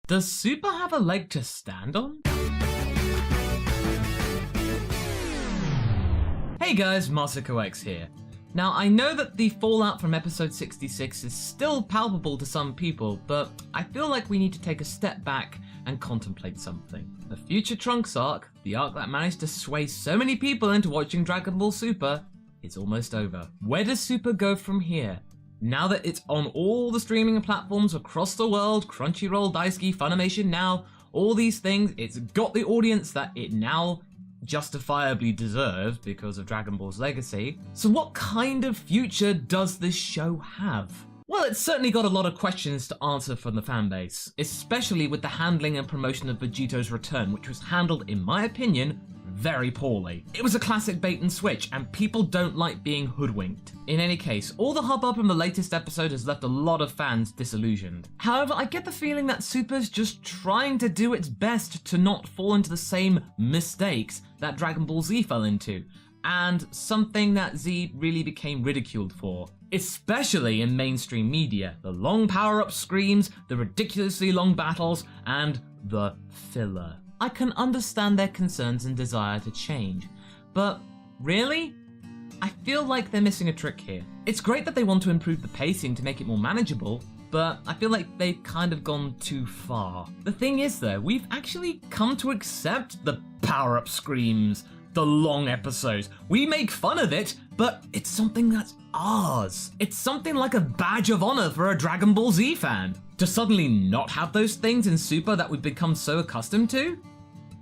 Does Super have a leg to stand on? Hey guys, MasakoX here. Now, I know that the fallout from episode 66 is still palpable to some people, but I feel like we need to take a step back and contemplate something. The future Trunks arc, the arc that managed to sway so many people into watching Dragon Ball Super, is almost over. Where does Super go from here? Now that it's on all the streaming platforms across the world, Crunchyroll, Daisuke, Funimation Now, all these things, it's got the audience that it now justifiably deserves because of Dragon Ball's legacy. So what kind of future does this show have? Well, it's certainly got a lot of questions to answer from the fanbase, especially with the handling and promotion of Vegito's return, which was handled, in my opinion, very poorly. It was a classic bait and switch, and people don't like being hoodwinked. In any case, all the hubbub from the latest episode has left a lot of fans disillusioned. However, I get the feeling that Super's just trying to do its best to not fall into the same mistakes that Dragon Ball Z fell into, and something that Z really became ridiculed for, especially in mainstream media. The long power-up screams, the ridiculously long battles, and the filler. I can understand their concerns and desire to change, but really? I feel like they're missing a trick here. It's great that they want to improve the pacing to make it more manageable, but I feel like they've kind of gone too far. The thing is though, we've actually come to accept the power-up screams, the long episodes. We make fun of it, but it's something that's ours. It's something like a badge of honor for a Dragon Ball Z fan. To suddenly not have those things in Super that we've become so accustomed to,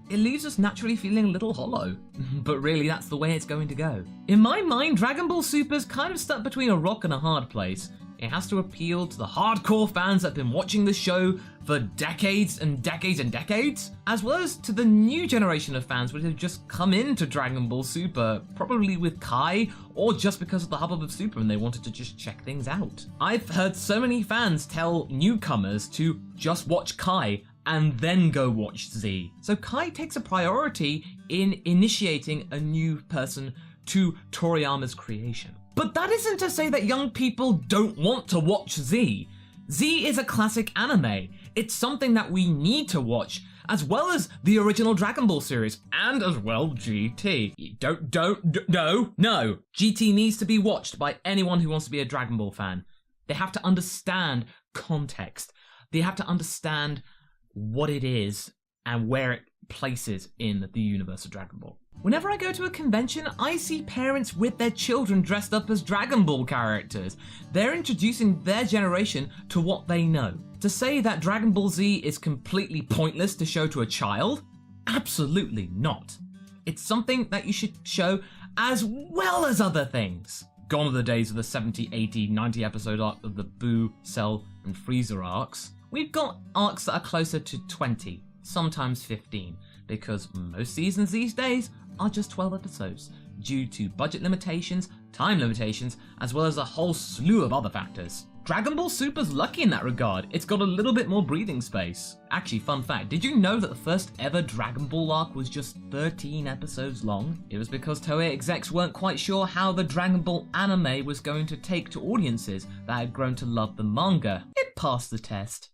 it leaves us naturally feeling a little hollow. But really, that's the way it's going to go. In my mind, Dragon Ball Super's kind of stuck between a rock and a hard place. It has to appeal to the hardcore fans that have been watching the show for decades and decades and decades, as well as to the new generation of fans which have just come into Dragon Ball Super, probably with Kai, or just because of the hubbub of Super and they wanted to just check things out. I've heard so many fans tell newcomers to just watch Kai and then go watch Z. So Kai takes a priority in initiating a new person to Toriyama's creation. But that isn't to say that young people don't want to watch Z. Z is a classic anime. It's something that we need to watch, as well as the original Dragon Ball series, and as well GT. No. GT needs to be watched by anyone who wants to be a Dragon Ball fan. They have to understand context. They have to understand what it is and where it places in the universe of Dragon Ball. Whenever I go to a convention, I see parents with their children dressed up as Dragon Ball characters. They're introducing their generation to what they know. To say that Dragon Ball Z is completely pointless to show to a child? Absolutely not. It's something that you should show as well as other things. Gone are the days of the 70, 80, 90 episode arc of the Boo, Cell, and Freezer arcs. We've got arcs that are closer to 20, sometimes 15, because most seasons these days are just 12 episodes, due to budget limitations, time limitations, as well as a whole slew of other factors. Dragon Ball Super's lucky in that regard. It's got a little bit more breathing space. Actually, fun fact, did you know that the first ever Dragon Ball arc was just 13 episodes long? It was because Toei execs weren't quite sure how the Dragon Ball anime was going to take to audiences that had grown to love the manga. It passed the test.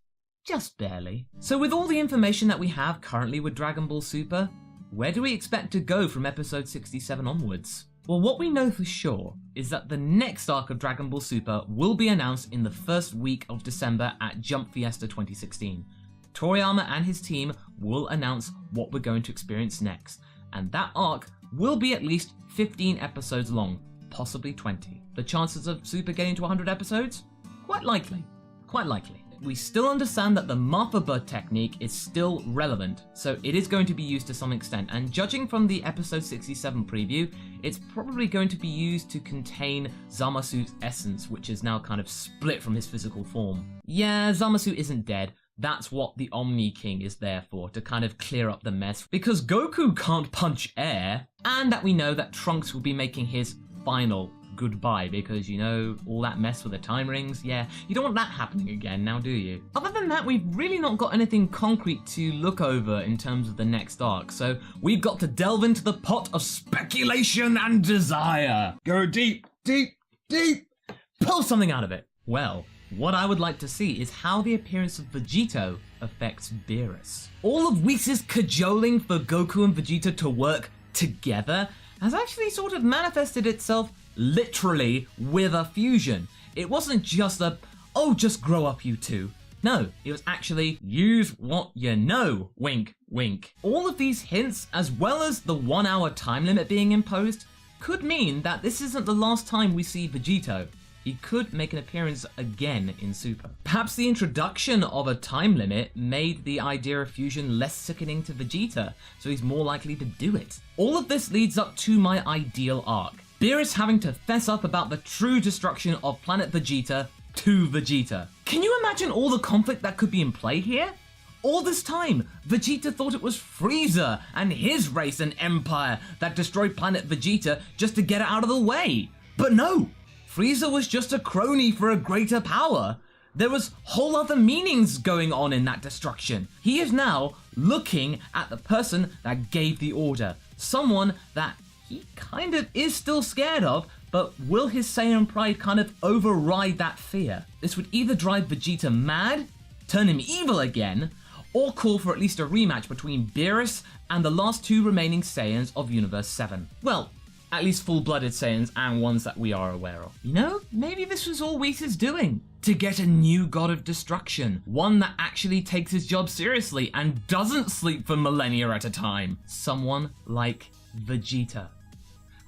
Just barely. So with all the information that we have currently with Dragon Ball Super, where do we expect to go from episode 67 onwards? Well, what we know for sure is that the next arc of Dragon Ball Super will be announced in the first week of December at Jump Fiesta 2016. Toriyama and his team will announce what we're going to experience next, and that arc will be at least 15 episodes long, possibly 20. The chances of Super getting to 100 episodes? Quite likely. Quite likely. We still understand that the Mappa Bud technique is still relevant, so it is going to be used to some extent, and judging from the episode 67 preview, it's probably going to be used to contain Zamasu's essence, which is now kind of split from his physical form. Yeah, Zamasu isn't dead. That's what the Omni King is there for, to kind of clear up the mess, because Goku can't punch air, and that we know that Trunks will be making his final goodbye, because, you know, all that mess with the time rings, yeah, you don't want that happening again, now do you? Other than that, we've really not got anything concrete to look over in terms of the next arc, so we've got to delve into the pot of speculation and desire. Go deep, deep, deep, pull something out of it. Well, What I would like to see is how the appearance of Vegito affects Beerus. All of Whis' cajoling for Goku and Vegeta to work together has actually sort of manifested itself literally with a fusion. It wasn't just a, oh, just grow up you two. No, it was actually use what you know, wink, wink. All of these hints, as well as the 1 hour time limit being imposed, could mean that this isn't the last time we see Vegito. He could make an appearance again in Super. Perhaps the introduction of a time limit made the idea of fusion less sickening to Vegeta, so he's more likely to do it. All of this leads up to my ideal arc. Beerus having to fess up about the true destruction of planet Vegeta to Vegeta. Can you imagine all the conflict that could be in play here? All this time, Vegeta thought it was Frieza and his race and empire that destroyed planet Vegeta just to get it out of the way. But no! Frieza was just a crony for a greater power. There was whole other meanings going on in that destruction. He is now looking at the person that gave the order. Someone that he kind of is still scared of, but will his Saiyan pride kind of override that fear? This would either drive Vegeta mad, turn him evil again, or call for at least a rematch between Beerus and the last 2 remaining Saiyans of Universe 7. Well, at least full-blooded Saiyans and ones that we are aware of. You know, maybe this was all Whis is doing. To get a new god of destruction. One that actually takes his job seriously and doesn't sleep for millennia at a time. Someone like Vegeta.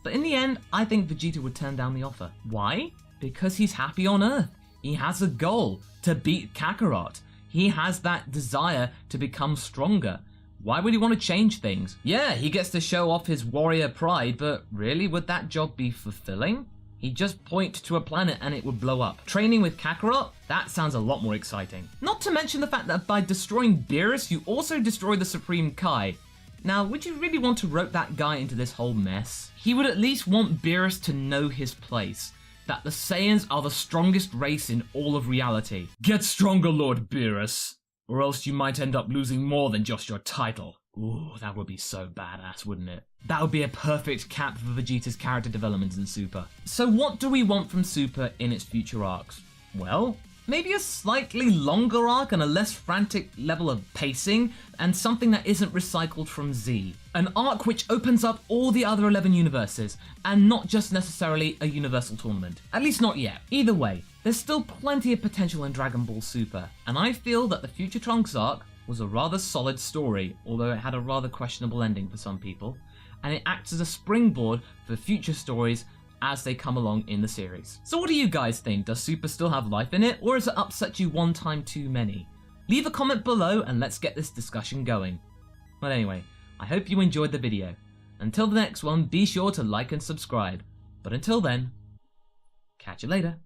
But in the end, I think Vegeta would turn down the offer. Why? Because he's happy on Earth. He has a goal to beat Kakarot. He has that desire to become stronger. Why would he want to change things? Yeah, he gets to show off his warrior pride, but really, would that job be fulfilling? He'd just point to a planet and it would blow up. Training with Kakarot? That sounds a lot more exciting. Not to mention the fact that by destroying Beerus, you also destroy the Supreme Kai. Now, would you really want to rope that guy into this whole mess? He would at least want Beerus to know his place. That the Saiyans are the strongest race in all of reality. Get stronger, Lord Beerus, or else you might end up losing more than just your title. Ooh, that would be so badass, wouldn't it? That would be a perfect cap for Vegeta's character development in Super. So what do we want from Super in its future arcs? Well, maybe a slightly longer arc and a less frantic level of pacing, and something that isn't recycled from Z. An arc which opens up all the other 11 universes, and not just necessarily a universal tournament. At least not yet. Either way, there's still plenty of potential in Dragon Ball Super, and I feel that the Future Trunks arc was a rather solid story, although it had a rather questionable ending for some people, and it acts as a springboard for future stories as they come along in the series. So what do you guys think? Does Super still have life in it, or has it upset you one time too many? Leave a comment below and let's get this discussion going. But anyway, I hope you enjoyed the video. Until the next one, be sure to like and subscribe. But until then, catch you later.